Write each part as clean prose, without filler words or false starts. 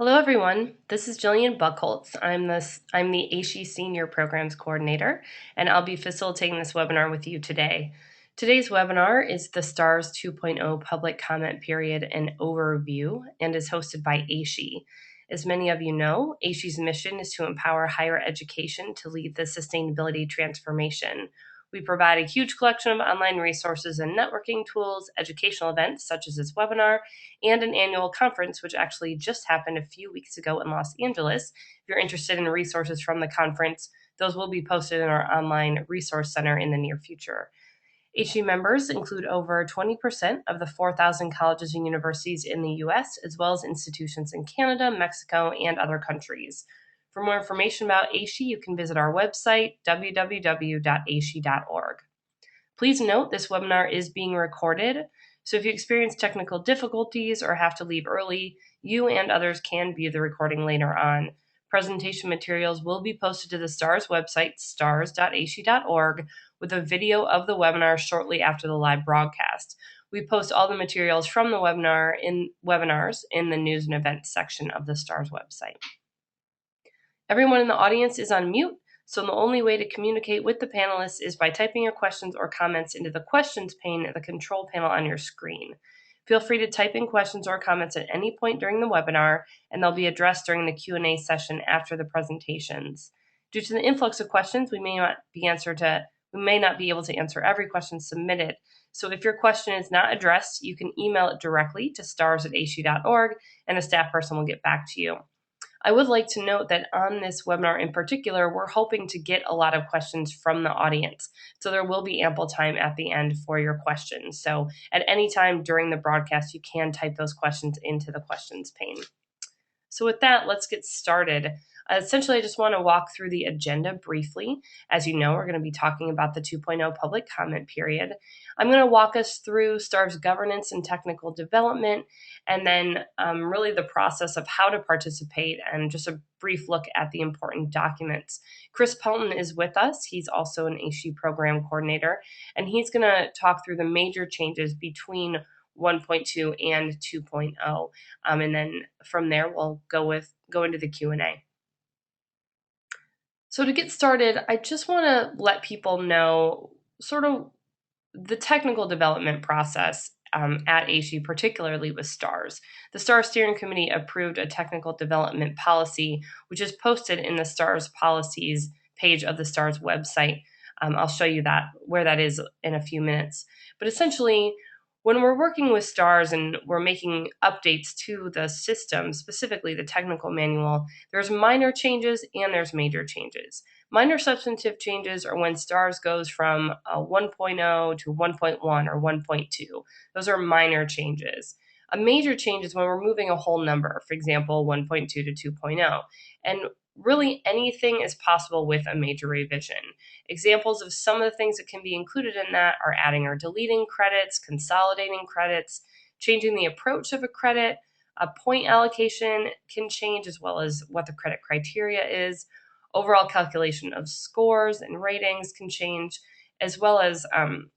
Hello, everyone. This is Jillian Buckholz. I'm the AASHE Senior Programs Coordinator, and I'll be facilitating this webinar with you today. Today's webinar is the STARS 2.0 Public Comment Period and Overview and is hosted by AASHE. As many of you know, AASHE's mission is to empower higher education to lead the sustainability transformation. We provide a huge collection of online resources and networking tools, educational events such as this webinar, and an annual conference, which actually just happened a few weeks ago in Los Angeles. If you're interested in resources from the conference, those will be posted in our online resource center in the near future. AASHE members include over 20% of the 4,000 colleges and universities in the US, as well as institutions in Canada, Mexico, and other countries. For more information about AASHE, you can visit our website, www.aashe.org. Please note this webinar is being recorded, so if you experience technical difficulties or have to leave early, you and others can view the recording later on. Presentation materials will be posted to the STARS website, stars.aashe.org, with a video of the webinar shortly after the live broadcast. We post all the materials from the webinar in webinars in the news and events section of the STARS website. Everyone in the audience is on mute, so the only way to communicate with the panelists is by typing your questions or comments into the questions pane at the control panel on your screen. Feel free to type in questions or comments at any point during the webinar, and they'll be addressed during the Q&A session after the presentations. Due to the influx of questions, we may not be able to answer every question submitted. So if your question is not addressed, you can email it directly to stars@aashe.org, and a staff person will get back to you. I would like to note that on this webinar in particular, we're hoping to get a lot of questions from the audience. So there will be ample time at the end for your questions. So at any time during the broadcast, you can type those questions into the questions pane. So with that, let's get started. Essentially, I just want to walk through the agenda briefly. As you know, we're going to be talking about the 2.0 public comment period. I'm going to walk us through STARS governance and technical development, and then really the process of how to participate and just a brief look at the important documents. Chris Pelton is with us. He's also an AASHE program coordinator, and he's going to talk through the major changes between 1.2 and 2.0. And then from there, we'll go into the Q&A. So to get started, I just want to let people know sort of the technical development process at AASHE, particularly with STARS. The STARS Steering Committee approved a technical development policy, which is posted in the STARS policies page of the STARS website. I'll show you where that is in a few minutes. But essentially, when we're working with STARS and we're making updates to the system, specifically the technical manual, there's minor changes and there's major changes. Minor substantive changes are when STARS goes from 1.0 to 1.1 or 1.2. Those are minor changes. A major change is when we're moving a whole number, for example, 1.2 to 2.0. And really anything is possible with a major revision. Examples of some of the things that can be included in that are adding or deleting credits, consolidating credits, changing the approach of a credit, a point allocation can change as well as what the credit criteria is, overall calculation of scores and ratings can change, as well as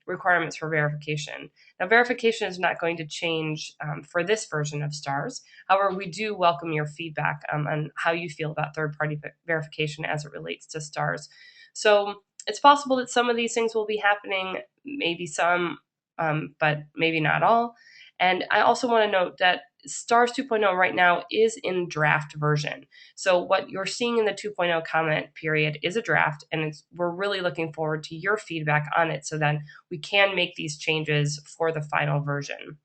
requirements for verification. Now, verification is not going to change for this version of STARS. However, we do welcome your feedback on how you feel about third-party verification as it relates to STARS. So it's possible that some of these things will be happening, maybe some, but maybe not all. And I also want to note that STARS 2.0 right now is in draft version. So what you're seeing in the 2.0 comment period is a draft, and we're really looking forward to your feedback on it so that we can make these changes for the final version.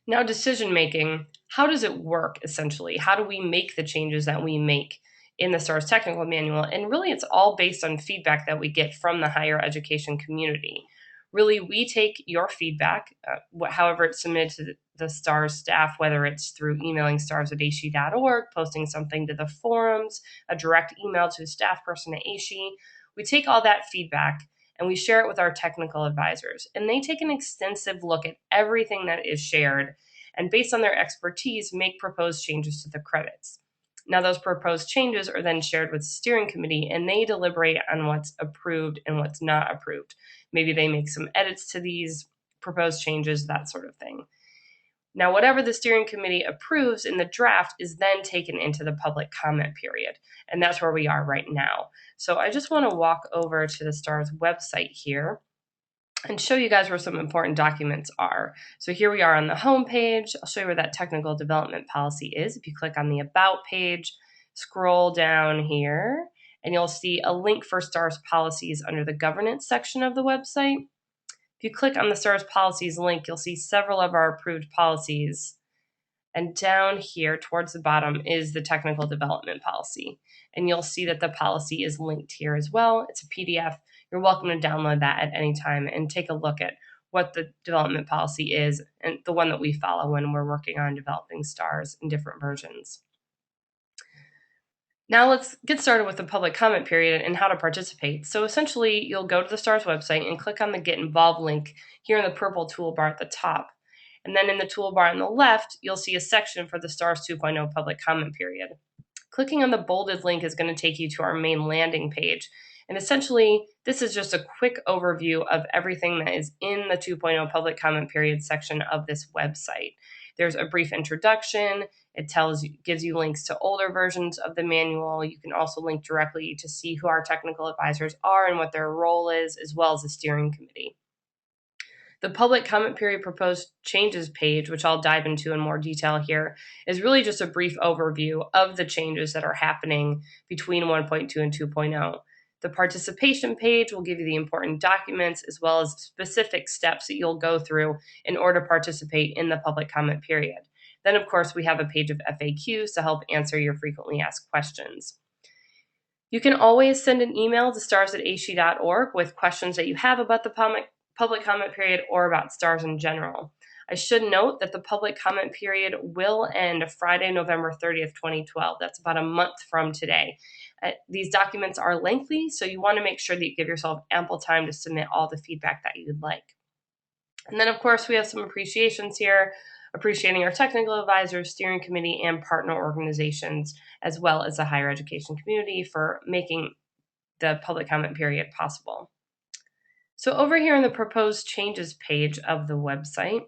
Now, decision making, how does it work essentially? How do we make the changes that we make in the STARS technical manual? And really, it's all based on feedback that we get from the higher education community. Really, we take your feedback, however it's submitted to the STARS staff, whether it's through emailing stars@aashe.org, posting something to the forums, a direct email to a staff person at AASHE. We take all that feedback and we share it with our technical advisors. And they take an extensive look at everything that is shared and based on their expertise, make proposed changes to the credits. Now, those proposed changes are then shared with the steering committee, and they deliberate on what's approved and what's not approved. Maybe they make some edits to these proposed changes, that sort of thing. Now, whatever the steering committee approves in the draft is then taken into the public comment period, and that's where we are right now. So I just want to walk over to the STARS website here and show you guys where some important documents are. So here we are on the home page. I'll show you where that technical development policy is. If you click on the About page, scroll down here, and you'll see a link for STARS policies under the governance section of the website. If you click on the STARS policies link, you'll see several of our approved policies. And down here towards the bottom is the technical development policy. And you'll see that the policy is linked here as well. It's a PDF. You're welcome to download that at any time and take a look at what the development policy is and the one that we follow when we're working on developing STARS in different versions. Now let's get started with the public comment period and how to participate. So essentially, you'll go to the STARS website and click on the Get Involved link here in the purple toolbar at the top. And then in the toolbar on the left, you'll see a section for the STARS 2.0 public comment period. Clicking on the bolded link is going to take you to our main landing page. And essentially, this is just a quick overview of everything that is in the 2.0 public comment period section of this website. There's a brief introduction. It gives you links to older versions of the manual. You can also link directly to see who our technical advisors are and what their role is, as well as the steering committee. The public comment period proposed changes page, which I'll dive into in more detail here, is really just a brief overview of the changes that are happening between 1.2 and 2.0. The participation page will give you the important documents as well as specific steps that you'll go through in order to participate in the public comment period. Then, of course, we have a page of FAQs to help answer your frequently asked questions. You can always send an email to stars@aashe.org with questions that you have about the public comment period or about STARS in general. I should note that the public comment period will end Friday, November 30th, 2012. That's about a month from today. These documents are lengthy, so you want to make sure that you give yourself ample time to submit all the feedback that you'd like. And then, of course, we have some appreciations here, appreciating our technical advisors, steering committee, and partner organizations, as well as the higher education community for making the public comment period possible. So over here in the proposed changes page of the website,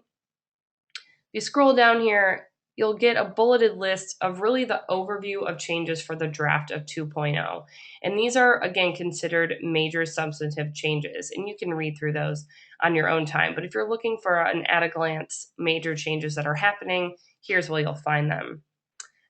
if you scroll down here, you'll get a bulleted list of really the overview of changes for the draft of 2.0. And these are, again, considered major substantive changes, and you can read through those on your own time. But if you're looking for an at-a-glance major changes that are happening, here's where you'll find them.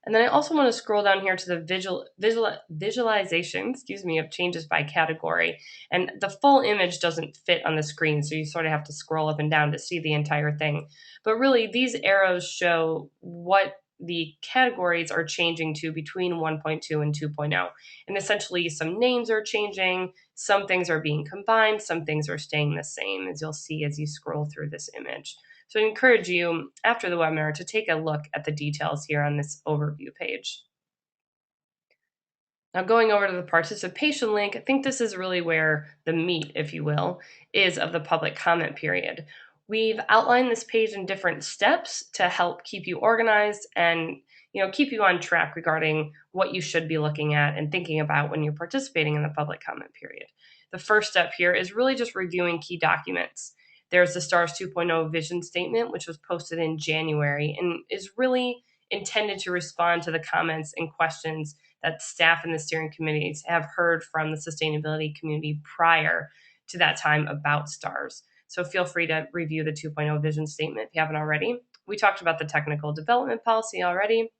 And then I also want to scroll down here to the visualization, of changes by category. And the full image doesn't fit on the screen, so you sort of have to scroll up and down to see the entire thing. But really, these arrows show what the categories are changing to between 1.2 and 2.0. And essentially, some names are changing, some things are being combined, some things are staying the same, as you'll see as you scroll through this image. So I encourage you after the webinar to take a look at the details here on this overview page. Now going over to the participation link, I think this is really where the meat, if you will, is of the public comment period. We've outlined this page in different steps to help keep you organized and keep you on track regarding what you should be looking at and thinking about when you're participating in the public comment period. The first step here is really just reviewing key documents. There's the STARS 2.0 vision statement, which was posted in January and is really intended to respond to the comments and questions that staff and the steering committees have heard from the sustainability community prior to that time about STARS. So feel free to review the 2.0 vision statement if you haven't already. We talked about the technical development policy already.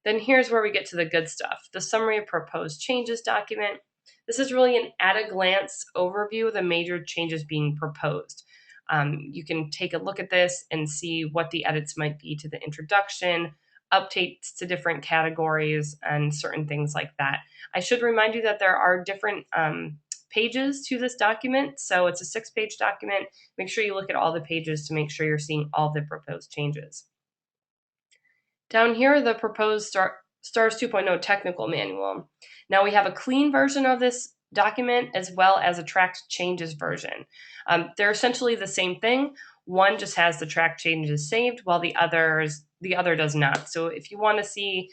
Then here's where we get to the good stuff, the summary of proposed changes document. This is really an at-a-glance overview of the major changes being proposed. You can take a look at this and see what the edits might be to the introduction, updates to different categories, and certain things like that. I should remind you that there are different pages to this document. So it's a 6-page document. Make sure you look at all the pages to make sure you're seeing all the proposed changes. Down here, the proposed STARS 2.0 technical manual. Now we have a clean version of this document as well as a tracked changes version. They're essentially the same thing. One just has the track changes saved while the other does not. So if you want to see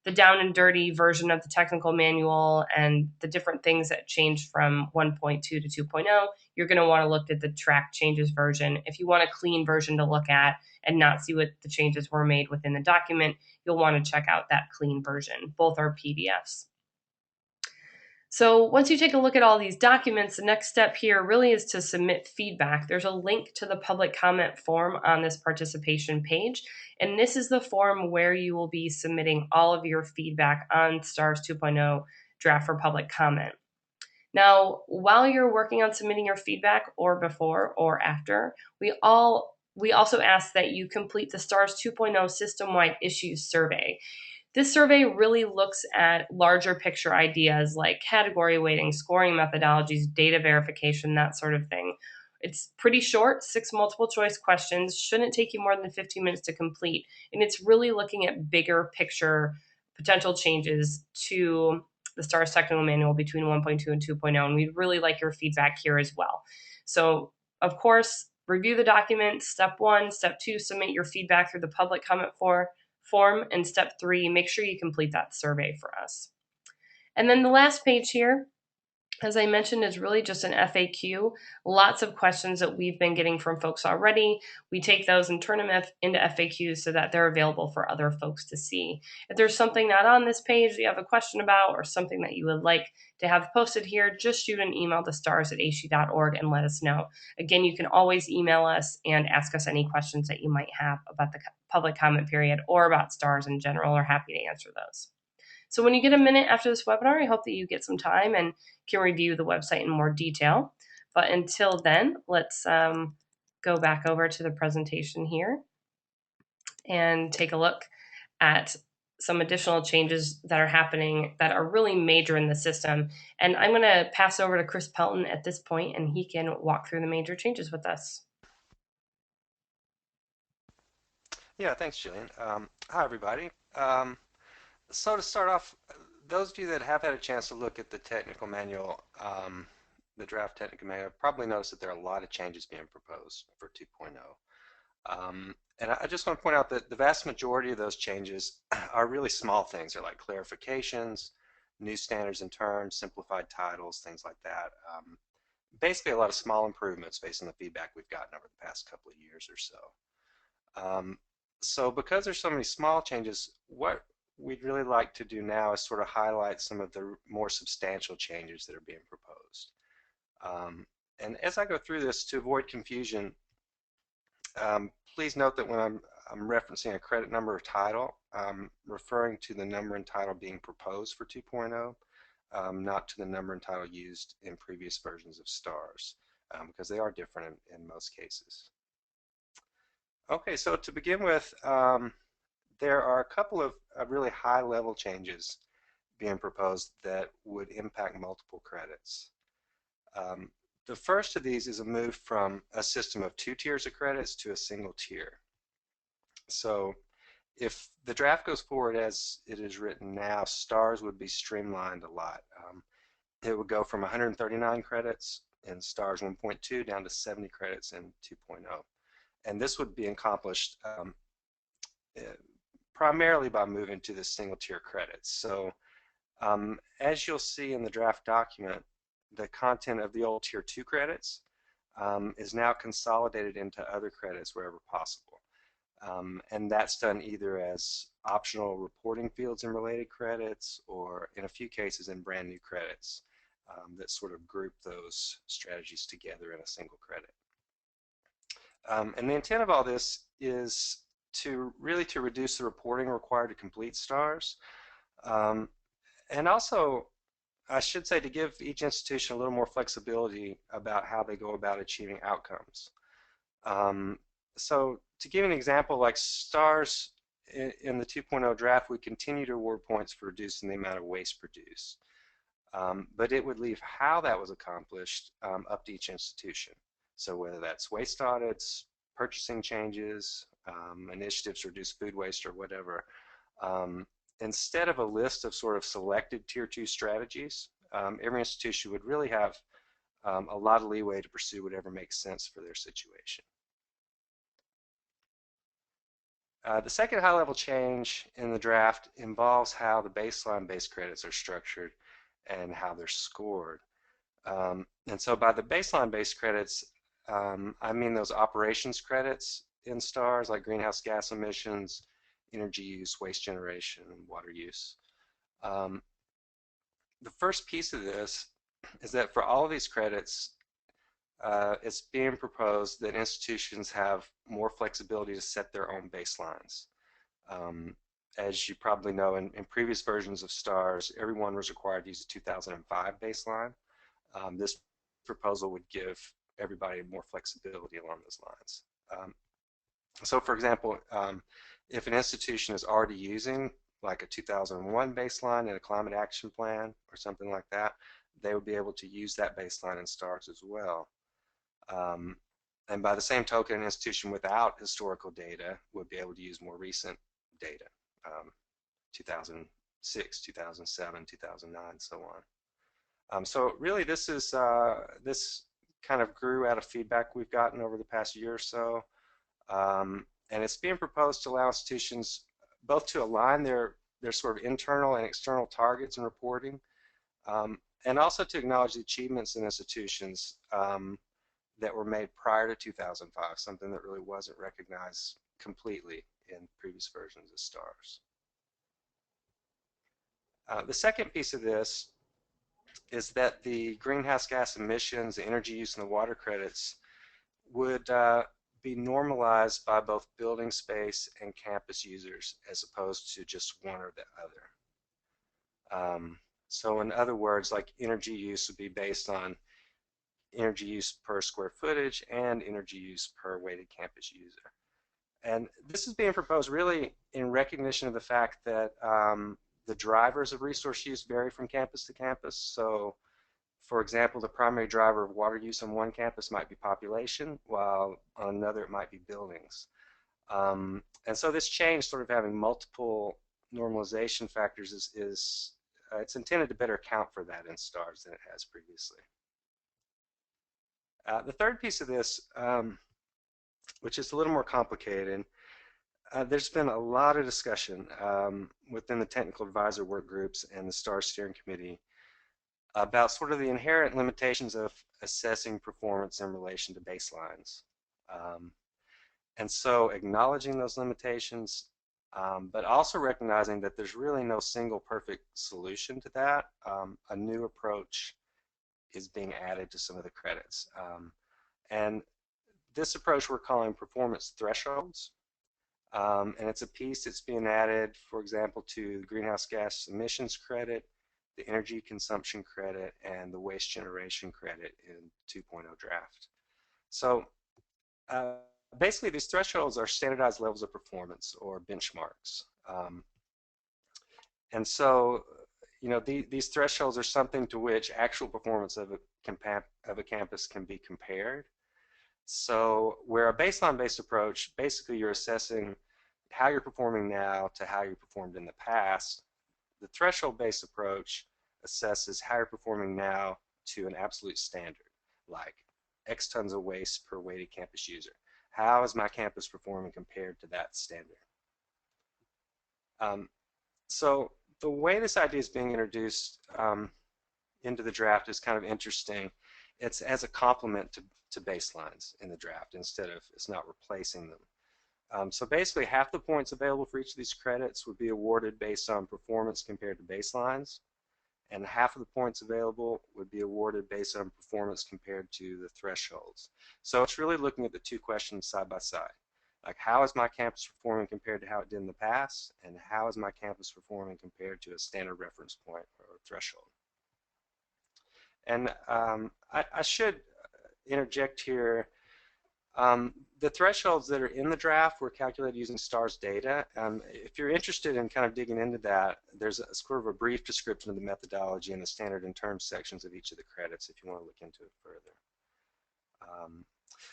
the down and dirty version of the technical manual and the different things that changed from 1.2 to 2.0, you're going to want to look at the track changes version. If you want a clean version to look at and not see what the changes were made within the document, you'll want to check out that clean version. Both are PDFs. So once you take a look at all these documents, the next step here really is to submit feedback. There's a link to the public comment form on this participation page, and this is the form where you will be submitting all of your feedback on STARS 2.0 draft for public comment. Now, while you're working on submitting your feedback, or before or after, we also ask that you complete the STARS 2.0 system-wide issues survey. This survey really looks at larger picture ideas like category weighting, scoring methodologies, data verification, that sort of thing. It's pretty short, 6 multiple choice questions, shouldn't take you more than 15 minutes to complete, and it's really looking at bigger picture potential changes to the STARS technical manual between 1.2 and 2.0, and we'd really like your feedback here as well. So, of course, review the document. Step 1, Step 2, submit your feedback through the public comment form, and Step 3, make sure you complete that survey for us. And then the last page here, as I mentioned, is really just an FAQ. Lots of questions that we've been getting from folks already. We take those and turn them into FAQs so that they're available for other folks to see. If there's something not on this page that you have a question about, or something that you would like to have posted here, just shoot an email to stars@aashe.org and let us know. Again, you can always email us and ask us any questions that you might have about the public comment period or about STARS in general. We're happy to answer those. So when you get a minute after this webinar, I hope that you get some time and can review the website in more detail. But until then, let's go back over to the presentation here and take a look at some additional changes that are happening that are really major in the system. And I'm going to pass over to Chris Pelton at this point, and he can walk through the major changes with us. Yeah, thanks, Jillian. Hi, everybody. So to start off, those of you that have had a chance to look at the technical manual, the draft technical manual, probably noticed that there are a lot of changes being proposed for 2.0. And I just want to point out that the vast majority of those changes are really small things. They're like clarifications, new standards and terms, simplified titles, things like that. Basically, a lot of small improvements based on the feedback we've gotten over the past couple of years or so. So because there's so many small changes, what we'd really like to do now is sort of highlight some of the more substantial changes that are being proposed. And as I go through this, to avoid confusion, please note that when I'm referencing a credit number or title, I'm referring to the number and title being proposed for 2.0, not to the number and title used in previous versions of STARS, because they are different in most cases. Okay, so to begin with, there are a couple of really high-level changes being proposed that would impact multiple credits. The first of these is a move from a system of 2 tiers of credits to a single tier. So if the draft goes forward as it is written now, STARS would be streamlined a lot. It would go from 139 credits in STARS 1.2 down to 70 credits in 2.0. And this would be accomplished primarily by moving to the single tier credits. So as you'll see in the draft document, the content of the old tier 2 credits is now consolidated into other credits wherever possible. And that's done either as optional reporting fields in related credits, or in a few cases in brand new credits that sort of group those strategies together in a single credit. And the intent of all this is to reduce the reporting required to complete STARS, and also, I should say, to give each institution a little more flexibility about how they go about achieving outcomes. So to give an example, like STARS in the 2.0 draft, we continue to award points for reducing the amount of waste produced. But it would leave how that was accomplished up to each institution. So whether that's waste audits, purchasing changes, initiatives to reduce food waste, or whatever, instead of a list of sort of selected tier 2 strategies, every institution would really have a lot of leeway to pursue whatever makes sense for their situation. The second high-level change in the draft involves how the baseline-based credits are structured and how they're scored. And so by the baseline-based credits, I mean those operations credits in stars like greenhouse gas emissions, energy use, waste generation, and water use. Um, the first piece of this is that for all of these credits, it's being proposed that institutions have more flexibility to set their own baselines. Um, as you probably know, in previous versions of STARS, everyone was required to use a 2005 baseline. This proposal would give everybody more flexibility along those lines. So for example, if an institution is already using like a 2001 baseline in a climate action plan or something like that, they would be able to use that baseline in STARS as well. Um, and by the same token, an institution without historical data would be able to use more recent data, 2006, 2007, 2009, so on. So really, this kind of grew out of feedback we've gotten over the past year or so, and it's being proposed to allow institutions both to align their sort of internal and external targets in reporting, and also to acknowledge the achievements in institutions that were made prior to 2005, something that really wasn't recognized completely in previous versions of STARS. The second piece of this is that the greenhouse gas emissions, the energy use, and the water credits would be normalized by both building space and campus users as opposed to just one or the other. So in other words, like energy use would be based on energy use per square footage and energy use per weighted campus user. And this is being proposed really in recognition of the fact that the drivers of resource use vary from campus to campus. So for example, the primary driver of water use on one campus might be population, while on another it might be buildings. And so this change, sort of having multiple normalization factors, is it's intended to better account for that in STARS than it has previously. The third piece of this, which is a little more complicated, there's been a lot of discussion within the technical advisor work groups and the STARS steering committee about sort of the inherent limitations of assessing performance in relation to baselines. And so acknowledging those limitations, but also recognizing that there's really no single perfect solution to that. A new approach is being added to some of the credits. And this approach we're calling performance thresholds. And it's a piece that's being added, for example, to the greenhouse gas emissions credit, the energy consumption credit, and the waste generation credit in 2.0 draft. So basically these thresholds are standardized levels of performance or benchmarks. And so, you know, these thresholds are something to which actual performance of a campus can be compared. So where a baseline-based approach, basically you're assessing how you're performing now to how you performed in the past. The threshold-based approach assesses how you're performing now to an absolute standard, like X tons of waste per weighted campus user. How is my campus performing compared to that standard? So the way this idea is being introduced into the draft is kind of interesting. It's as a complement to baselines in the draft instead of, it's not replacing them. So basically half the points available for each of these credits would be awarded based on performance compared to baselines, and half of the points available would be awarded based on performance compared to the thresholds. So it's really looking at the two questions side by side. Like, how is my campus performing compared to how it did in the past, and how is my campus performing compared to a standard reference point or threshold? And I should interject here. The thresholds that are in the draft were calculated using STARS data. If you're interested in kind of digging into that, there's a sort of a brief description of the methodology in the standard and terms sections of each of the credits if you want to look into it further.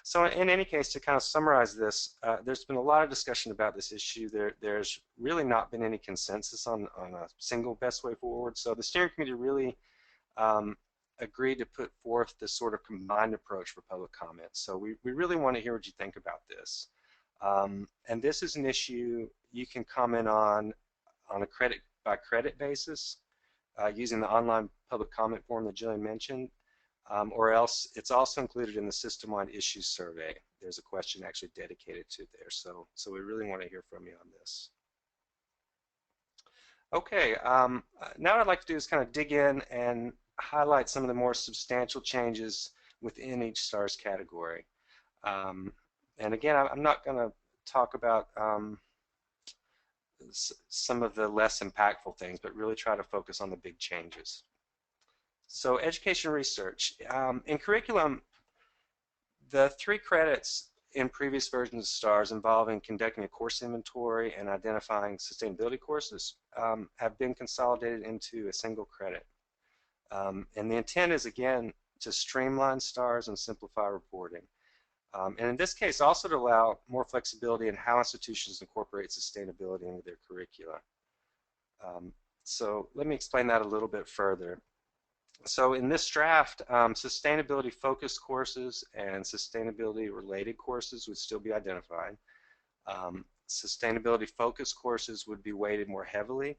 So in any case, to kind of summarize this, there's been a lot of discussion about this issue. There's really not been any consensus on a single best way forward. So the steering committee really agreed to put forth this sort of combined approach for public comment. So we really want to hear what you think about this. And this is an issue you can comment on a credit by credit basis using the online public comment form that Jillian mentioned, or else it's also included in the system-wide issues survey. There's a question actually dedicated to there, so we really want to hear from you on this. Okay, now what I'd like to do is kind of dig in and highlight some of the more substantial changes within each STARS category. And again, I'm not going to talk about some of the less impactful things, but really try to focus on the big changes. So education research. In curriculum, the 3 credits in previous versions of STARS involving conducting a course inventory and identifying sustainability courses have been consolidated into a single credit. And the intent is, again, to streamline STARS and simplify reporting. And in this case, also to allow more flexibility in how institutions incorporate sustainability into their curricula. So let me explain that a little bit further. So in this draft, sustainability-focused courses and sustainability-related courses would still be identified. Sustainability-focused courses would be weighted more heavily,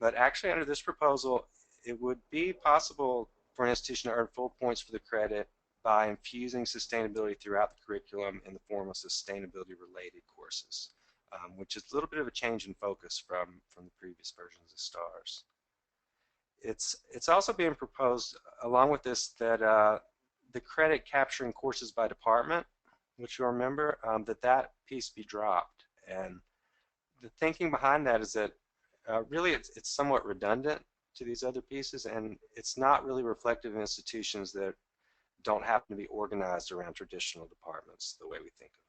but actually under this proposal, it would be possible for an institution to earn full points for the credit by infusing sustainability throughout the curriculum in the form of sustainability-related courses, which is a little bit of a change in focus from the previous versions of STARS. It's also being proposed along with this that the credit capturing courses by department, which you'll remember, that piece be dropped. And the thinking behind that is that really it's somewhat redundant to these other pieces, and it's not really reflective of institutions that don't happen to be organized around traditional departments the way we think of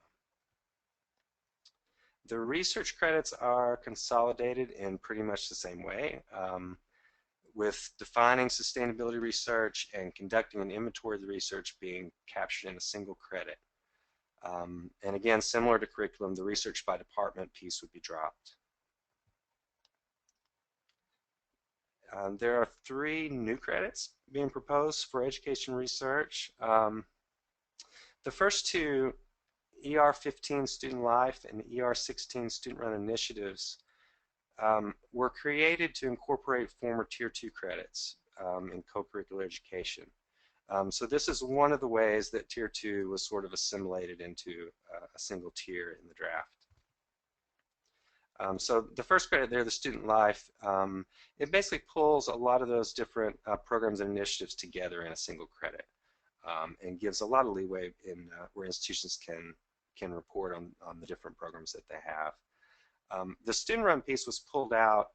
them. The research credits are consolidated in pretty much the same way, with defining sustainability research and conducting an inventory of the research being captured in a single credit. And again, similar to curriculum, the research by department piece would be dropped. There are 3 new credits being proposed for education research. The first 2, ER15 Student Life and ER16 Student Run Initiatives, were created to incorporate former Tier 2 credits in co-curricular education. So this is one of the ways that Tier 2 was sort of assimilated into a single tier in the draft. So the first credit there, the Student Life, it basically pulls a lot of those different programs and initiatives together in a single credit and gives a lot of leeway in where institutions can report on the different programs that they have. The student run piece was pulled out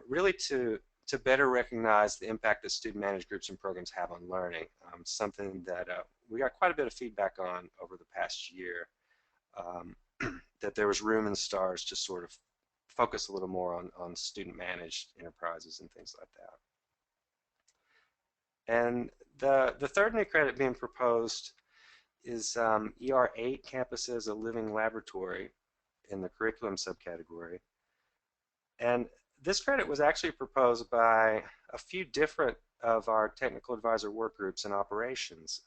really to better recognize the impact that student managed groups and programs have on learning, something that we got quite a bit of feedback on over the past year, that there was room in STARS to sort of focus a little more on student managed enterprises and things like that. And the third new credit being proposed is ER8 Campus as a Living Laboratory in the curriculum subcategory. And this credit was actually proposed by a few different of our technical advisor work groups and operations.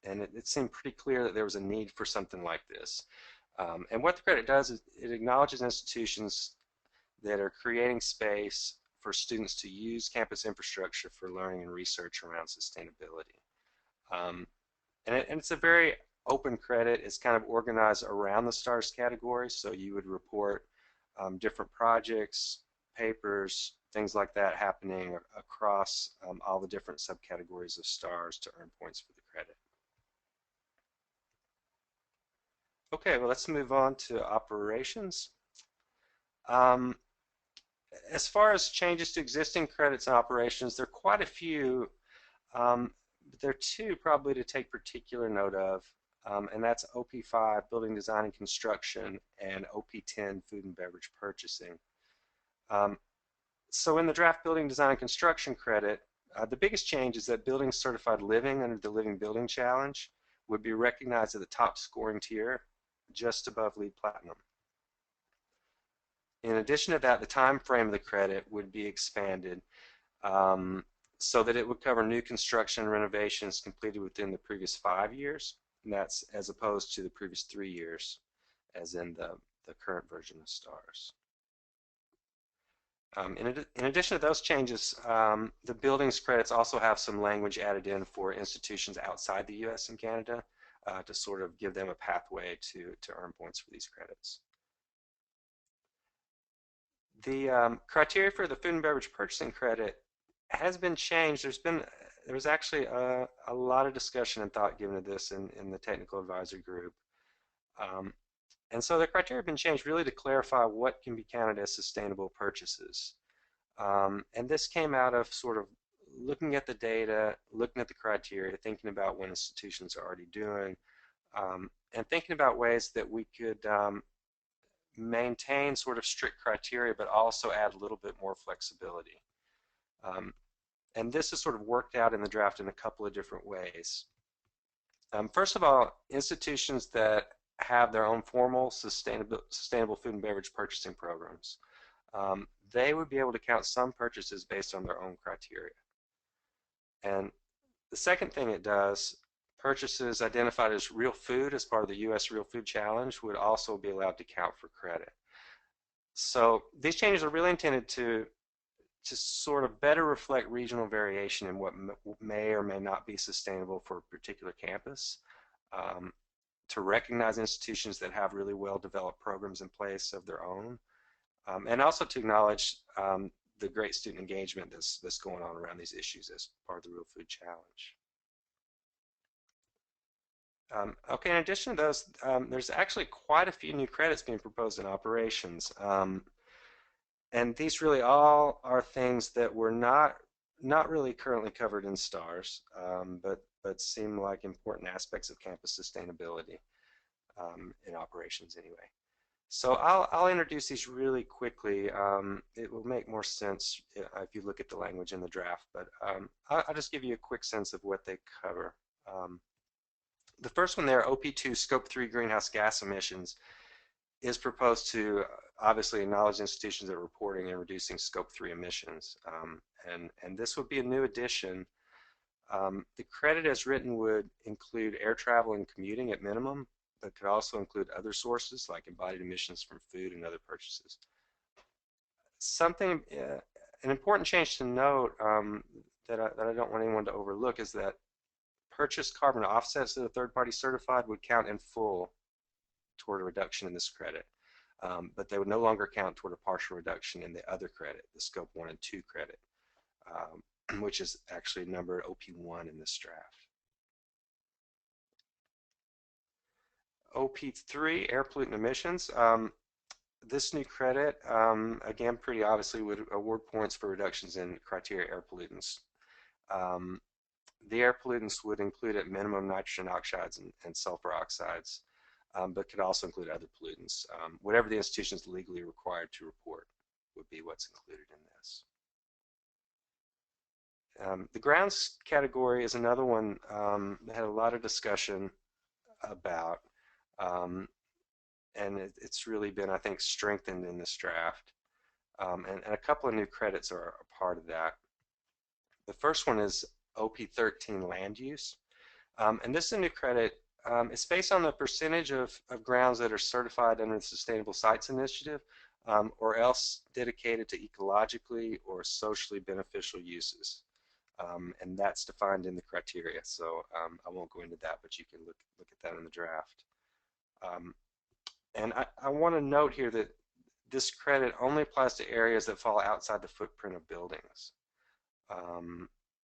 And it seemed pretty clear that there was a need for something like this. And what the credit does is it acknowledges institutions that are creating space for students to use campus infrastructure for learning and research around sustainability. And it's a very open credit. It's kind of organized around the STARS category, so you would report different projects, papers, things like that happening across all the different subcategories of STARS to earn points for the credit. Okay, well, let's move on to operations. As far as changes to existing credits and operations, there are quite a few, but there are 2 probably to take particular note of, and that's OP5, Building Design and Construction, and OP10, Food and Beverage Purchasing. So in the draft Building Design and Construction credit, the biggest change is that Building Certified Living under the Living Building Challenge would be recognized at the top scoring tier, just above LEED Platinum. In addition to that, the time frame of the credit would be expanded so that it would cover new construction and renovations completed within the previous 5 years, And that's as opposed to the previous 3 years, as in the current version of STARS. In addition to those changes, the buildings credits also have some language added in for institutions outside the U.S. and Canada to sort of give them a pathway to earn points for these credits. The criteria for the food and beverage purchasing credit has been changed. There was actually a lot of discussion and thought given to this in the technical advisory group. Um, and so the criteria have been changed really to clarify what can be counted as sustainable purchases. And this came out of sort of looking at the data, looking at the criteria, thinking about what institutions are already doing, and thinking about ways that we could maintain sort of strict criteria, but also add a little bit more flexibility. And this is sort of worked out in the draft in a couple of different ways. First of all, institutions that have their own formal sustainable food and beverage purchasing programs, they would be able to count some purchases based on their own criteria. And the second thing it does, purchases identified as real food as part of the U.S. Real Food Challenge would also be allowed to count for credit. So these changes are really intended to sort of better reflect regional variation in what may or may not be sustainable for a particular campus, to recognize institutions that have really well-developed programs in place of their own, and also to acknowledge the great student engagement that's going on around these issues as part of the Real Food Challenge. Okay, in addition to those, there's actually quite a few new credits being proposed in operations. And these really all are things that were not really currently covered in STARS, but seem like important aspects of campus sustainability in operations anyway. So I'll introduce these really quickly. It will make more sense if you look at the language in the draft, but I'll just give you a quick sense of what they cover. The first one there, OP2 Scope 3 greenhouse gas emissions, is proposed to obviously acknowledge institutions that are reporting and reducing Scope 3 emissions. And this would be a new addition. The credit as written would include air travel and commuting at minimum, but could also include other sources like embodied emissions from food and other purchases. An important change to note that I don't want anyone to overlook is that purchased carbon offsets that are third-party certified would count in full toward a reduction in this credit, but they would no longer count toward a partial reduction in the other credit, the Scope 1 and 2 credit, which is actually numbered OP1 in this draft. OP3, air pollutant emissions. This new credit, again, pretty obviously would award points for reductions in criteria air pollutants. The air pollutants would include at minimum nitrogen oxides and sulfur oxides, but could also include other pollutants. Whatever the institution is legally required to report would be what's included in this. The grounds category is another one that had a lot of discussion about, and it's really been, I think, strengthened in this draft. And a couple of new credits are a part of that. The first one is OP13 land use. And this is a new credit. It's based on the percentage of grounds that are certified under the Sustainable Sites Initiative, or else dedicated to ecologically or socially beneficial uses. And that's defined in the criteria, so I won't go into that, but you can look at that in the draft. And I want to note here that this credit only applies to areas that fall outside the footprint of buildings.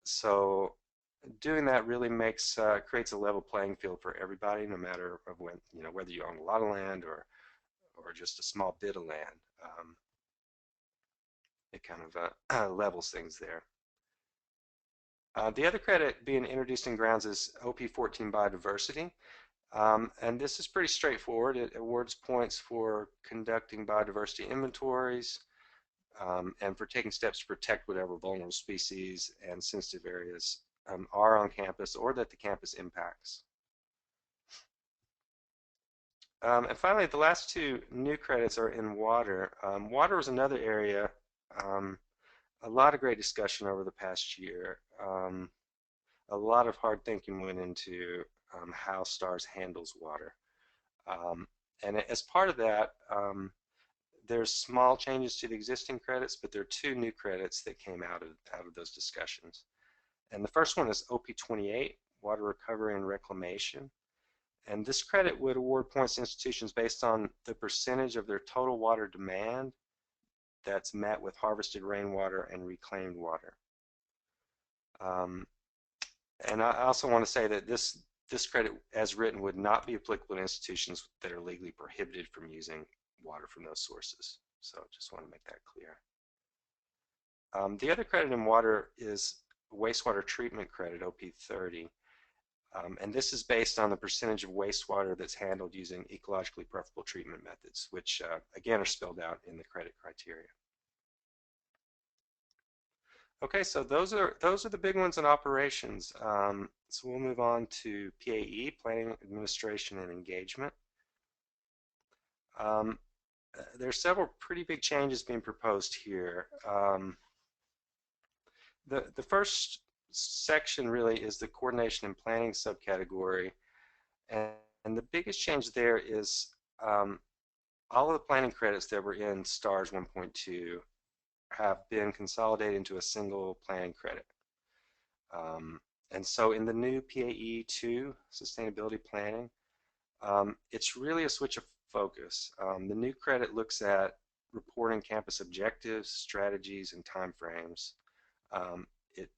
So doing that really creates a level playing field for everybody, no matter of whether you own a lot of land or just a small bit of land. It kind of levels things there. The other credit being introduced in grounds is OP14 biodiversity. And this is pretty straightforward. It awards points for conducting biodiversity inventories and for taking steps to protect whatever vulnerable species and sensitive areas are on campus or that the campus impacts. And finally, the last two new credits are in water. Water is another area. A lot of great discussion over the past year. A lot of hard thinking went into how STARS handles water. Um, and as part of that, there's small changes to the existing credits, but there are two new credits that came out of those discussions. And the first one is OP28, Water Recovery and Reclamation. And this credit would award points to institutions based on the percentage of their total water demand that's met with harvested rainwater and reclaimed water. Um, and I also want to say that this credit, as written, would not be applicable to institutions that are legally prohibited from using water from those sources. So just want to make that clear. The other credit in water is wastewater treatment credit, OP30. And this is based on the percentage of wastewater that's handled using ecologically preferable treatment methods, which again are spelled out in the credit criteria. Okay, so those are the big ones in operations. So we'll move on to PAE, Planning, Administration, and Engagement. There are several pretty big changes being proposed here. The first section really is the coordination and planning subcategory, and, the biggest change there is all of the planning credits that were in STARS 1.2 have been consolidated into a single planning credit. And so in the new PAE2, Sustainability Planning, it's really a switch of focus. The new credit looks at reporting campus objectives, strategies, and timeframes. It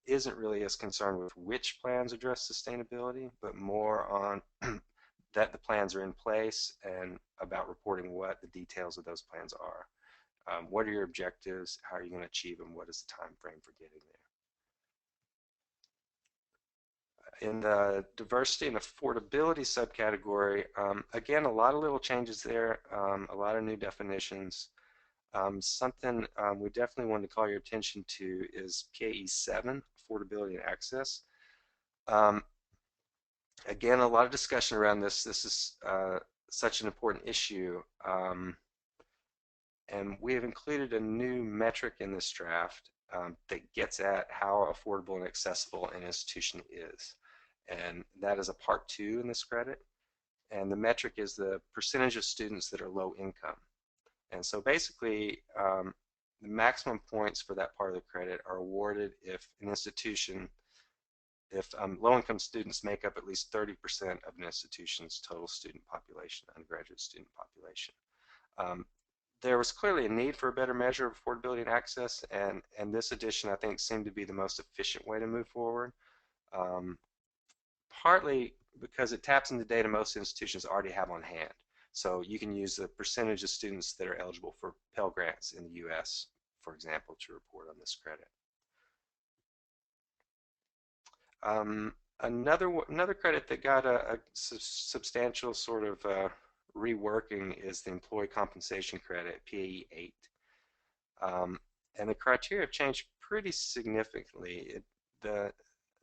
isn't really as concerned with which plans address sustainability, but more on that the plans are in place and about reporting what the details of those plans are. What are your objectives? How are you going to achieve them? What is the time frame for getting there? In the diversity and affordability subcategory, again, a lot of little changes there, a lot of new definitions. Something we definitely want to call your attention to is PAE 7, affordability and access. Again, a lot of discussion around this. This is such an important issue. And we have included a new metric in this draft that gets at how affordable and accessible an institution is. And that is a part 2 in this credit. And the metric is the percentage of students that are low income. And so basically, the maximum points for that part of the credit are awarded if an institution, if low-income students make up at least 30% of an institution's total student population, undergraduate student population. There was clearly a need for a better measure of affordability and access, and this addition, I think, seemed to be the most efficient way to move forward, partly because it taps into data most institutions already have on hand. So you can use the percentage of students that are eligible for Pell Grants in the U.S., for example, to report on this credit. Another credit that got a substantial sort of reworking is the employee compensation credit, PAE 8. And the criteria have changed pretty significantly. The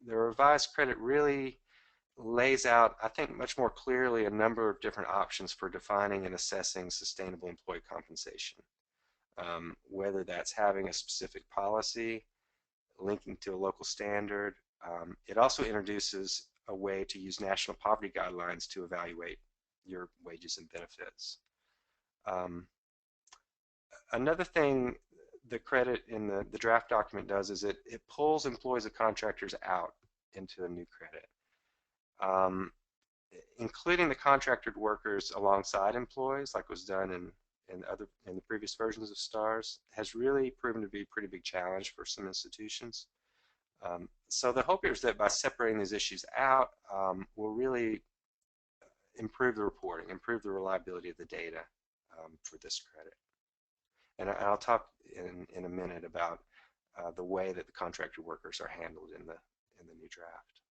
revised credit really lays out, I think, much more clearly a number of different options for defining and assessing sustainable employee compensation, whether that's having a specific policy, linking to a local standard. It also introduces a way to use national poverty guidelines to evaluate your wages and benefits. Another thing the credit in the draft document does is it pulls employees and contractors out into a new credit. Including the contracted workers alongside employees, like was done in the previous versions of STARS, has really proven to be a pretty big challenge for some institutions. So the hope here is that by separating these issues out, we'll really improve the reporting, improve the reliability of the data for this credit. And I'll talk in a minute about the way that the contracted workers are handled in the new draft.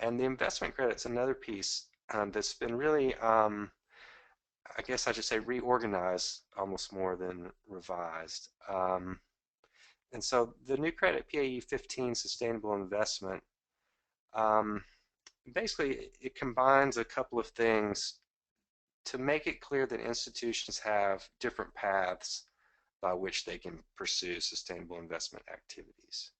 And the investment credit's another piece that's been really, I guess I should say, reorganized almost more than revised. And so the new credit, PAE 15, Sustainable Investment, basically it combines a couple of things to make it clear that institutions have different paths by which they can pursue sustainable investment activities.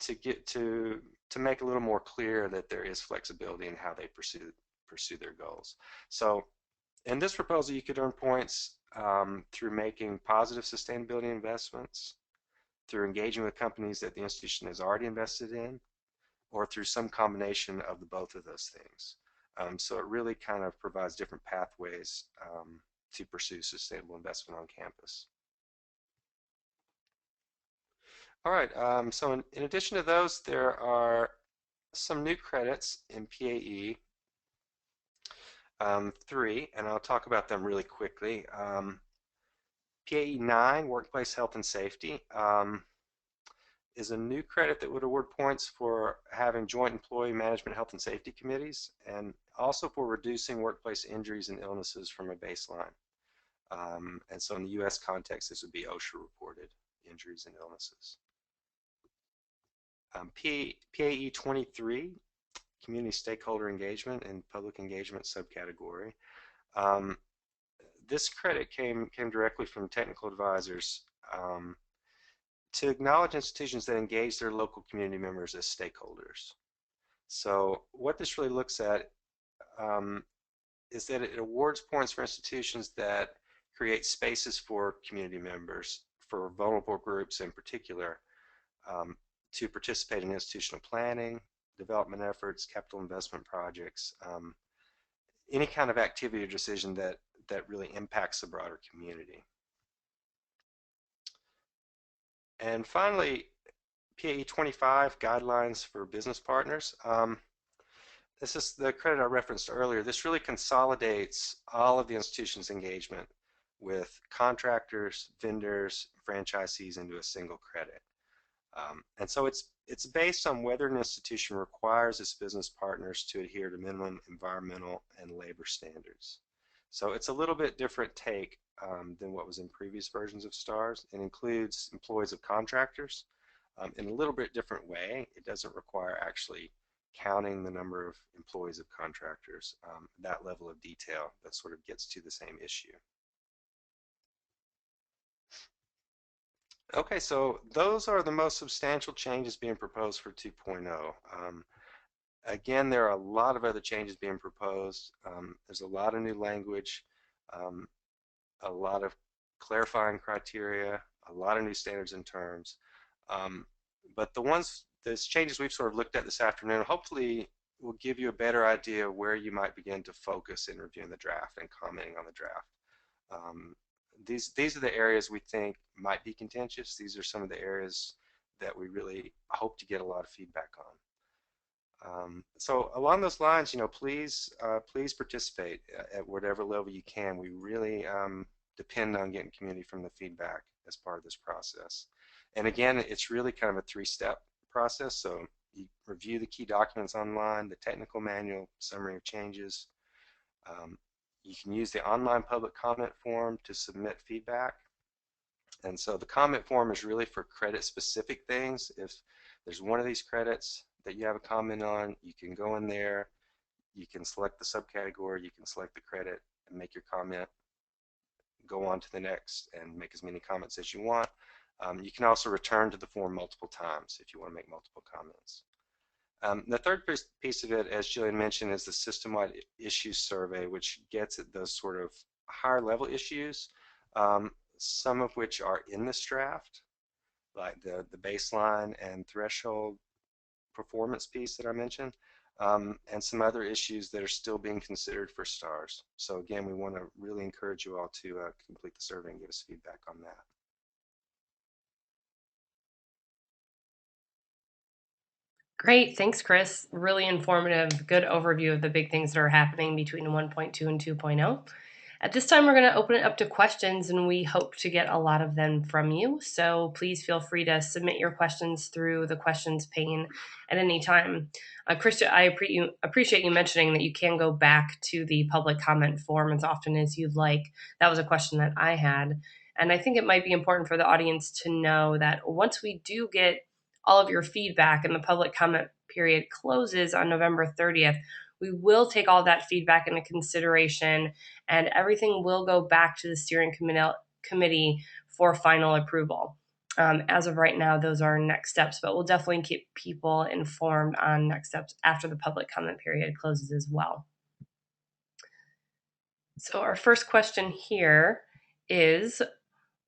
to make a little more clear that there is flexibility in how they pursue their goals. So in this proposal, you could earn points through making positive sustainability investments, through engaging with companies that the institution has already invested in, or through some combination of the both of those things. So it really kind of provides different pathways to pursue sustainable investment on campus. All right, so in addition to those, there are some new credits in PAE 3, and I'll talk about them really quickly. PAE 9, Workplace Health and Safety, is a new credit that would award points for having joint employee management health and safety committees, and also for reducing workplace injuries and illnesses from a baseline. And so in the U.S. context, this would be OSHA reported injuries and illnesses. PAE 23, Community Stakeholder Engagement and Public Engagement subcategory. This credit came directly from technical advisors to acknowledge institutions that engage their local community members as stakeholders. So what this really looks at is that it awards points for institutions that create spaces for community members, for vulnerable groups in particular, to participate in institutional planning, development efforts, capital investment projects, any kind of activity or decision that really impacts the broader community. And finally, PAE 25, Guidelines for Business Partners. This is the credit I referenced earlier. This really consolidates all of the institution's engagement with contractors, vendors, franchisees into a single credit. And so it's based on whether an institution requires its business partners to adhere to minimum environmental and labor standards. So it's a little bit different take than what was in previous versions of STARS. It includes employees of contractors in a little bit different way. It doesn't require actually counting the number of employees of contractors, that level of detail that sort of gets to the same issue. Okay, so those are the most substantial changes being proposed for 2.0. Again, there are a lot of other changes being proposed. There's a lot of new language, a lot of clarifying criteria, a lot of new standards and terms. But those changes we've sort of looked at this afternoon hopefully will give you a better idea where you might begin to focus in reviewing the draft and commenting on the draft. These are the areas we think might be contentious. These are some of the areas that we really hope to get a lot of feedback on. So along those lines, please participate at whatever level you can. We really depend on getting community from the feedback as part of this process. And again, it's really kind of a three-step process. So you review the key documents online, the technical manual, summary of changes. You can use the online public comment form to submit feedback. And so the comment form is really for credit-specific things. If there's one of these credits that you have a comment on, you can go in there, you can select the subcategory, you can select the credit and make your comment, go on to the next and make as many comments as you want. You can also return to the form multiple times if you want to make multiple comments. The third piece of it, as Jillian mentioned, is the system-wide issues survey, which gets at those sort of higher level issues, some of which are in this draft, like the baseline and threshold performance piece that I mentioned, and some other issues that are still being considered for STARS. So again, we want to really encourage you all to complete the survey and give us feedback on that. Great, thanks, Chris. Really informative, good overview of the big things that are happening between 1.2 and 2.0. At this time, we're going to open it up to questions, and we hope to get a lot of them from you. So please feel free to submit your questions through the questions pane at any time. Chris, I appreciate you mentioning that you can go back to the public comment form as often as you'd like. That was a question that I had. And I think it might be important for the audience to know that once we do get all of your feedback and the public comment period closes on November 30th, we will take all that feedback into consideration and everything will go back to the steering committee for final approval. As of right now, those are next steps, but we'll definitely keep people informed on next steps after the public comment period closes as well. So our first question here is,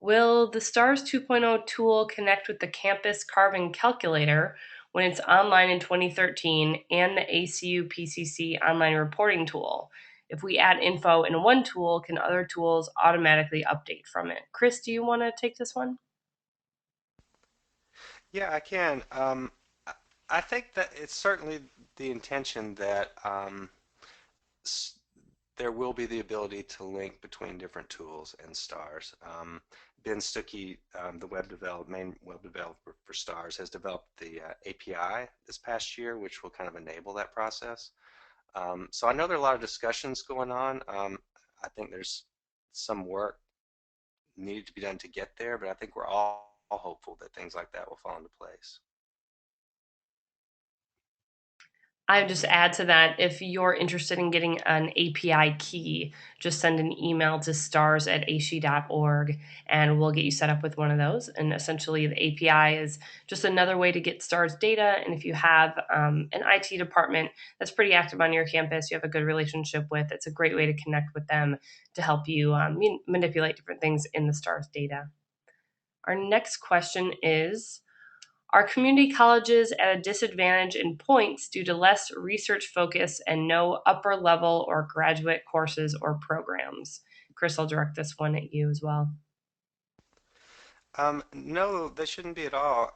will the STARS 2.0 tool connect with the campus carbon calculator when it's online in 2013 and the ACU PCC online reporting tool? If we add info in one tool, can other tools automatically update from it? Chris, do you want to take this one? Yeah, I can. I think that it's certainly the intention that s- there will be the ability to link between different tools and stars. Ben Stuckey, the main web developer for stars, has developed the API this past year, which will kind of enable that process. So I know there are a lot of discussions going on. I think there's some work needed to be done to get there, but I think we're all hopeful that things like that will fall into place. I would just add to that, if you're interested in getting an API key, just send an email to stars@aashe.org and we'll get you set up with one of those. And essentially, the API is just another way to get STARS data. And if you have an IT department that's pretty active on your campus, you have a good relationship with, it's a great way to connect with them to help you manipulate different things in the STARS data. Our next question is, are community colleges at a disadvantage in points due to less research focus and no upper level or graduate courses or programs? Chris, I'll direct this one at you as well. No, they shouldn't be at all.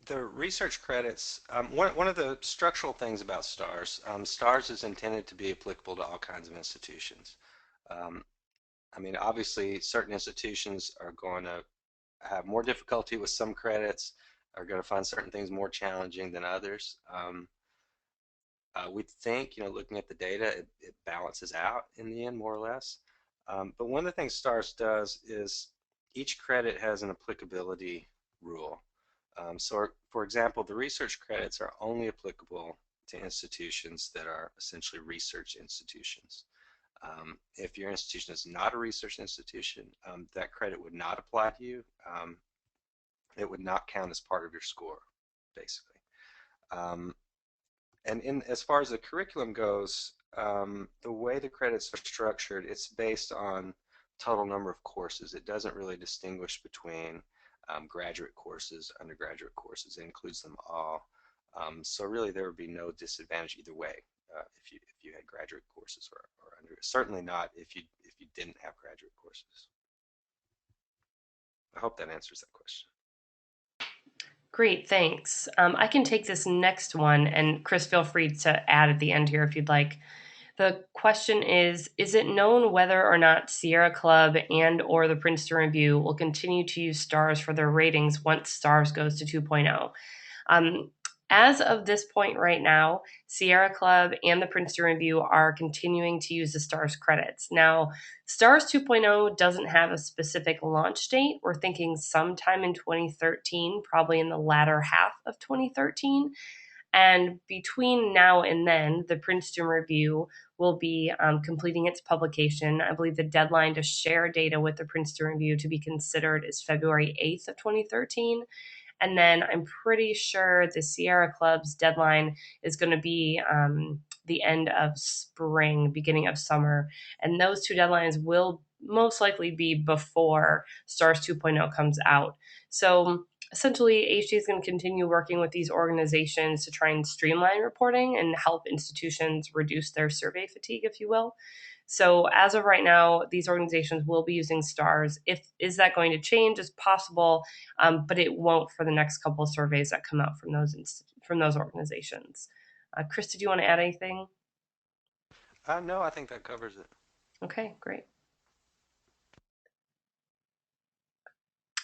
The research credits, one of the structural things about STARS, STARS is intended to be applicable to all kinds of institutions. Um, I mean, obviously, certain institutions are going to have more difficulty with some credits, are going to find certain things more challenging than others. We think, looking at the data, it balances out in the end, more or less. But one of the things STARS does is each credit has an applicability rule. So, for example, the research credits are only applicable to institutions that are essentially research institutions. If your institution is not a research institution, that credit would not apply to you. It would not count as part of your score, basically. Um, and as far as the curriculum goes, the way the credits are structured, it's based on total number of courses. It doesn't really distinguish between graduate courses, undergraduate courses. It includes them all. So really, there would be no disadvantage either way if you had graduate courses or under. Certainly not if you didn't have graduate courses. I hope that answers that question. Great, thanks. I can take this next one, and Chris, feel free to add at the end here if you'd like. The question is it known whether or not Sierra Club and or the Princeton Review will continue to use stars for their ratings once stars goes to 2.0? Um, as of this point right now, Sierra Club and the Princeton Review are continuing to use the STARS credits. Now, STARS 2.0 doesn't have a specific launch date. We're thinking sometime in 2013, probably in the latter half of 2013. And between now and then, the Princeton Review will be completing its publication. I believe the deadline to share data with the Princeton Review to be considered is February 8th of 2013. And then I'm pretty sure the Sierra Club's deadline is going to be the end of spring, beginning of summer. And those two deadlines will most likely be before STARS 2.0 comes out. So essentially, AASHE is going to continue working with these organizations to try and streamline reporting and help institutions reduce their survey fatigue, if you will. So as of right now, these organizations will be using stars. Is that going to change? It's possible, but it won't for the next couple of surveys that come out from those organizations. Chris, did you want to add anything? No, I think that covers it. Okay, great.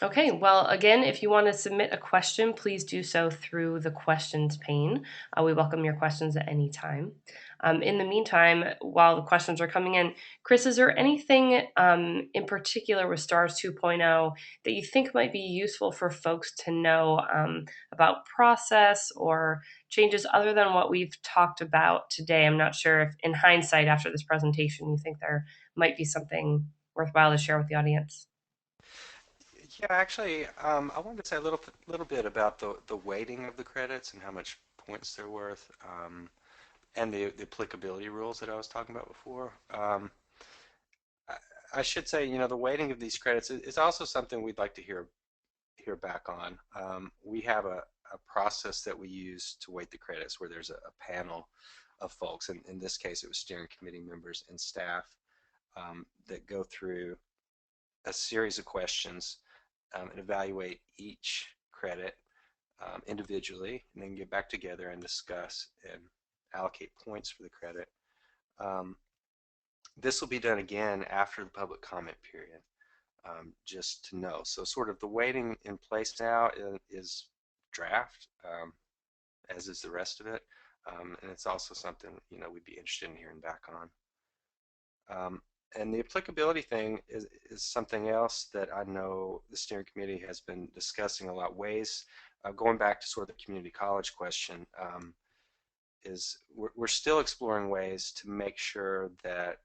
Okay, well, again, if you want to submit a question, please do so through the questions pane. We welcome your questions at any time. In the meantime, while the questions are coming in, Chris, is there anything in particular with STARS 2.0 that you think might be useful for folks to know about process or changes other than what we've talked about today? I'm not sure if, in hindsight, after this presentation, you think there might be something worthwhile to share with the audience. Yeah, actually, I wanted to say a little bit about the weighting of the credits and how much points they're worth, and the applicability rules that I was talking about before. I, I should say, the weighting of these credits is also something we'd like to hear back on. We have a process that we use to weight the credits where there's a panel of folks, and in this case, it was steering committee members and staff that go through a series of questions and evaluate each credit individually, and then get back together and discuss and allocate points for the credit. Um, this will be done again after the public comment period, just to know. So sort of the weighting in place now is draft, as is the rest of it. And it's also something, we'd be interested in hearing back on. And the applicability thing is something else that I know the steering committee has been discussing a lot. Ways, going back to sort of the community college question, is we're still exploring ways to make sure that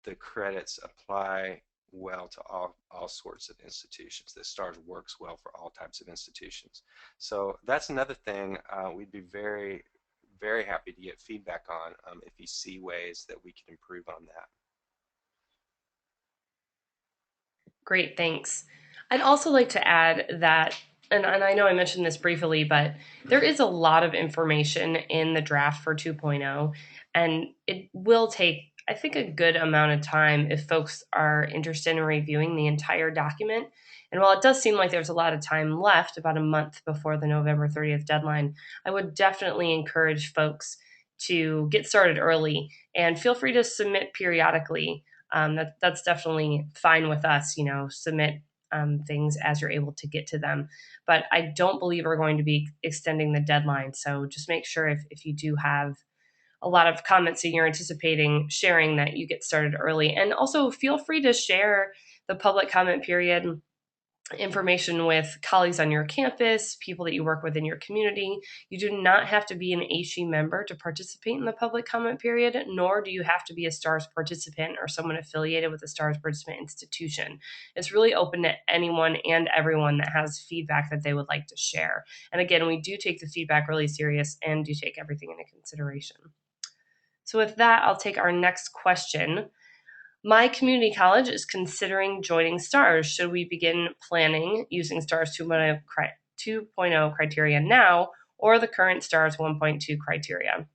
the credits apply well to all sorts of institutions. That STARS works well for all types of institutions. So that's another thing we'd be very, very happy to get feedback on if you see ways that we can improve on that. Great, thanks. I'd also like to add that, and I know I mentioned this briefly, but there is a lot of information in the draft for 2.0, and it will take, I think, a good amount of time if folks are interested in reviewing the entire document. And while it does seem like there's a lot of time left, about a month before the November 30th deadline, I would definitely encourage folks to get started early and feel free to submit periodically. That's definitely fine with us. Submit things as you're able to get to them. But I don't believe we're going to be extending the deadline. So just make sure if you do have a lot of comments that you're anticipating sharing, that you get started early. And also feel free to share the public comment period information with colleagues on your campus, people that you work with in your community. You do not have to be an AASHE member to participate in the public comment period, nor do you have to be a STARS participant or someone affiliated with a STARS participant institution. It's really open to anyone and everyone that has feedback that they would like to share. And again, we do take the feedback really serious and do take everything into consideration. So with that, I'll take our next question. My community college is considering joining STARS. Should we begin planning using STARS 2.0 criteria now, or the current STARS 1.2 criteria?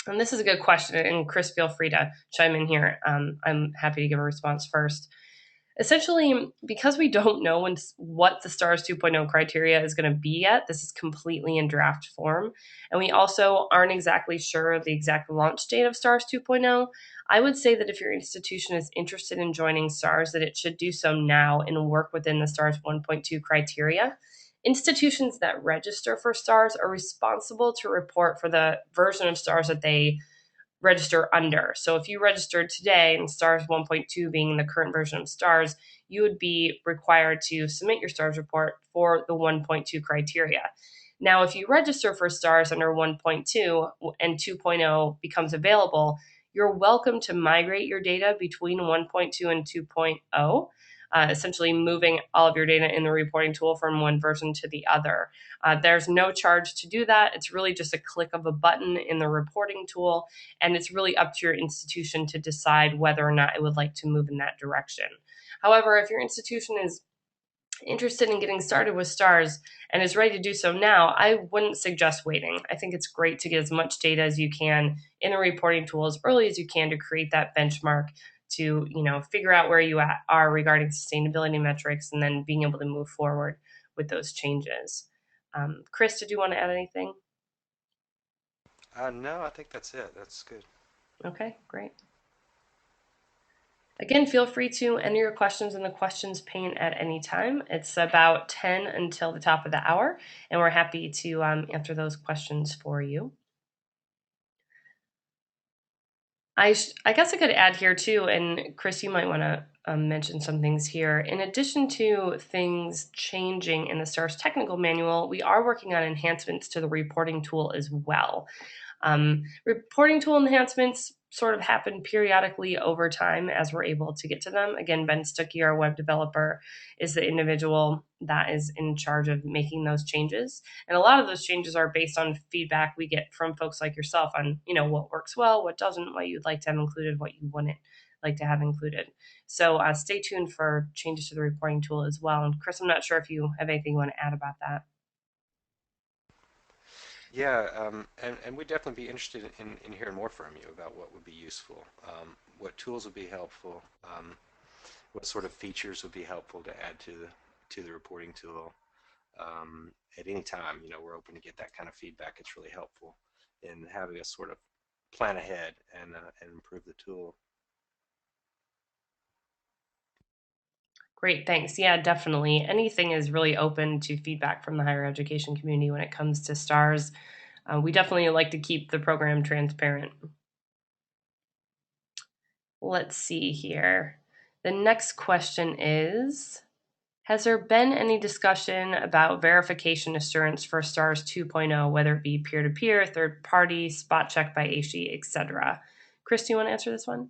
And this is a good question, and Chris, feel free to chime in here. I'm happy to give a response first. Essentially, because we don't know what the STARS 2.0 criteria is going to be yet, this is completely in draft form, and we also aren't exactly sure the exact launch date of STARS 2.0. I would say that if your institution is interested in joining STARS, that it should do so now and work within the STARS 1.2 criteria. Institutions that register for STARS are responsible to report for the version of STARS that they register under. So if you registered today and STARS 1.2 being the current version of STARS, you would be required to submit your STARS report for the 1.2 criteria. Now, if you register for STARS under 1.2 and 2.0 becomes available, you're welcome to migrate your data between 1.2 and 2.0, essentially moving all of your data in the reporting tool from one version to the other. There's no charge to do that. It's really just a click of a button in the reporting tool, and it's really up to your institution to decide whether or not it would like to move in that direction. However, if your institution is interested in getting started with STARS and is ready to do so now, I wouldn't suggest waiting. I think it's great to get as much data as you can in the reporting tool as early as you can to create that benchmark, to figure out where you are regarding sustainability metrics, and then being able to move forward with those changes. Chris, did you want to add anything? No, I think that's it. That's good. Okay, great. Again, feel free to enter your questions in the questions pane at any time. It's about 10 until the top of the hour, and we're happy to answer those questions for you. I guess I could add here too, and Chris, you might want to mention some things here. In addition to things changing in the STARS technical manual, we are working on enhancements to the reporting tool as well. Reporting tool enhancements sort of happen periodically over time as we're able to get to them. Again, Ben Stuckey, our web developer, is the individual that is in charge of making those changes. And a lot of those changes are based on feedback we get from folks like yourself on, what works well, what doesn't, what you'd like to have included, what you wouldn't like to have included. So stay tuned for changes to the reporting tool as well. And Chris, I'm not sure if you have anything you want to add about that. Yeah, and we'd definitely be interested in hearing more from you about what would be useful, what tools would be helpful, what sort of features would be helpful to add to the reporting tool. At any time, we're open to get that kind of feedback. It's really helpful in having us sort of plan ahead and improve the tool. Great, thanks. Yeah, definitely. Anything is really open to feedback from the higher education community when it comes to STARS. We definitely like to keep the program transparent. Let's see here. The next question is, has there been any discussion about verification assurance for STARS 2.0, whether it be peer-to-peer, third party, spot check by AASHE, etc.? Chris, do you want to answer this one?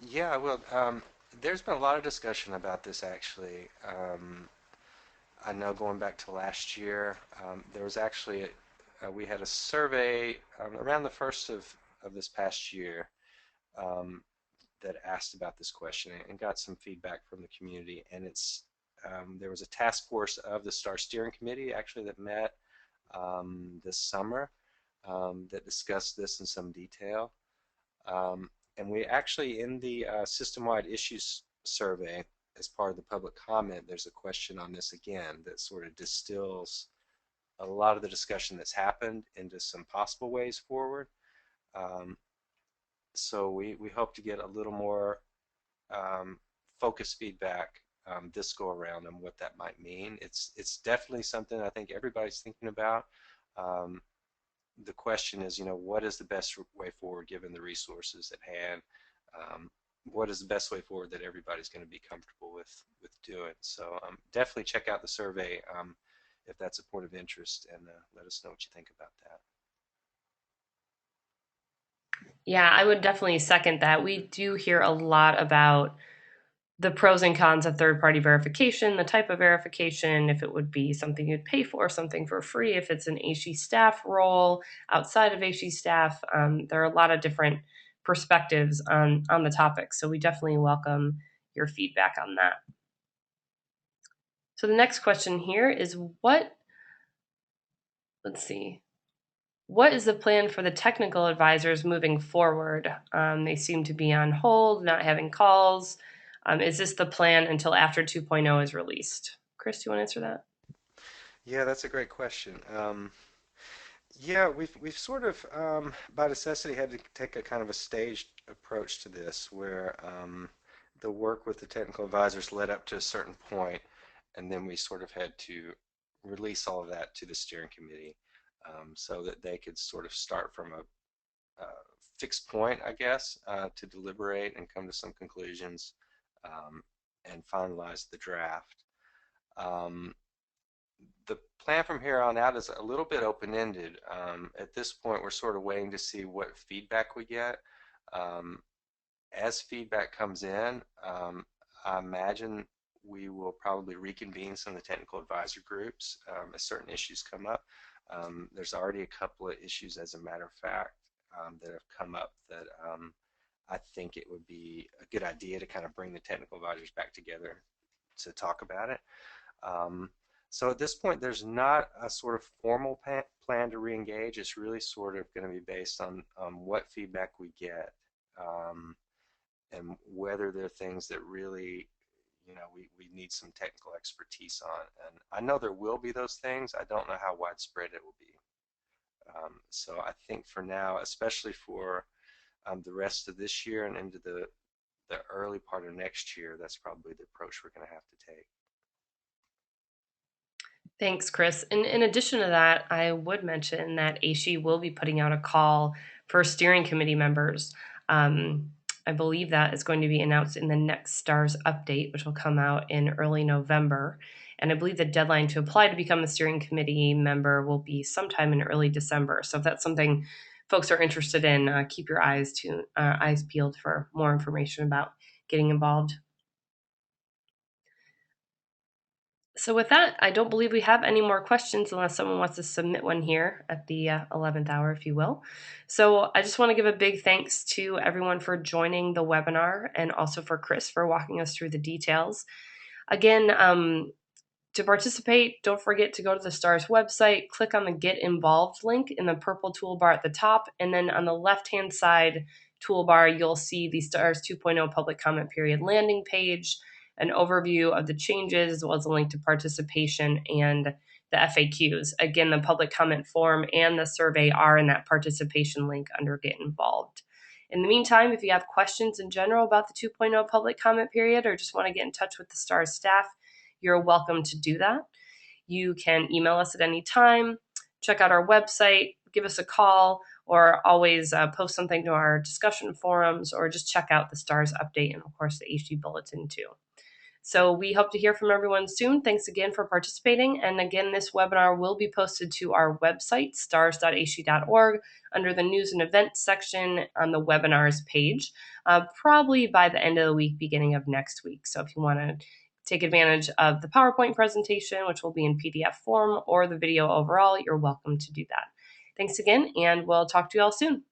Yeah, well, there's been a lot of discussion about this actually. I know going back to last year, there was actually we had a survey around the first of this past year um, that asked about this question and got some feedback from the community. And there was a task force of the STAR Steering Committee actually that met this summer that discussed this in some detail. And we actually, in the system-wide issues survey, as part of the public comment, there's a question on this again that sort of distills a lot of the discussion that's happened into some possible ways forward. Um, so we hope to get a little more focused feedback this go around on what that might mean. It's definitely something I think everybody's thinking about. Um, the question is, what is the best way forward given the resources at hand? What is the best way forward that everybody's going to be comfortable with doing? So definitely check out the survey if that's a point of interest, and let us know what you think about that. Yeah, I would definitely second that. We do hear a lot about the pros and cons of third party verification, the type of verification, if it would be something you'd pay for, something for free, if it's an AASHE staff role, outside of AASHE staff. There are a lot of different perspectives on the topic. So we definitely welcome your feedback on that. So the next question here is let's see, what is the plan for the technical advisors moving forward? They seem to be on hold, not having calls. Is this the plan until after 2.0 is released? Chris, do you want to answer that? Yeah, that's a great question. Yeah, we've sort of by necessity had to take a kind of a staged approach to this, where the work with the technical advisors led up to a certain point, and then we sort of had to release all of that to the steering committee so that they could sort of start from a fixed point, I guess, to deliberate and come to some conclusions um, and finalize the draft. Um, the plan from here on out is a little bit open-ended. At this point, we're sort of waiting to see what feedback we get. Um, as feedback comes in, I imagine we will probably reconvene some of the technical advisor groups as certain issues come up. There's already a couple of issues, as a matter of fact, that have come up that I think it would be a good idea to kind of bring the technical advisors back together to talk about it. Um, so at this point, there's not a sort of formal plan to re-engage. It's really sort of going to be based on what feedback we get um, and whether there are things that really, we need some technical expertise on. And I know there will be those things. I don't know how widespread it will be. So I think for now, especially for the rest of this year and into the early part of next year, that's probably the approach we're going to have to take. Thanks, Chris. In addition to that, I would mention that AASHE will be putting out a call for steering committee members. Um, I believe that is going to be announced in the next STARS update, which will come out in early November. And I believe the deadline to apply to become a steering committee member will be sometime in early December. So if that's something folks are interested in, keep your eyes peeled for more information about getting involved. So with that, I don't believe we have any more questions unless someone wants to submit one here at the 11th hour, if you will. So I just want to give a big thanks to everyone for joining the webinar, and also for Chris for walking us through the details. Again, to participate, don't forget to go to the STARS website, click on the Get Involved link in the purple toolbar at the top, and then on the left-hand side toolbar, you'll see the STARS 2.0 public comment period landing page, an overview of the changes, as well as a link to participation and the FAQs. Again, the public comment form and the survey are in that participation link under Get Involved. In the meantime, if you have questions in general about the 2.0 public comment period, or just want to get in touch with the STARS staff, you're welcome to do that. You can email us at any time, check out our website, give us a call, or always post something to our discussion forums, or just check out the STARS update and, of course, the AASHE bulletin too. So we hope to hear from everyone soon. Thanks again for participating. And again, this webinar will be posted to our website, stars.aashe.org, under the news and events section on the webinars page, probably by the end of the week, beginning of next week. So if you want to take advantage of the PowerPoint presentation, which will be in PDF form, or the video overall, you're welcome to do that. Thanks again, and we'll talk to you all soon.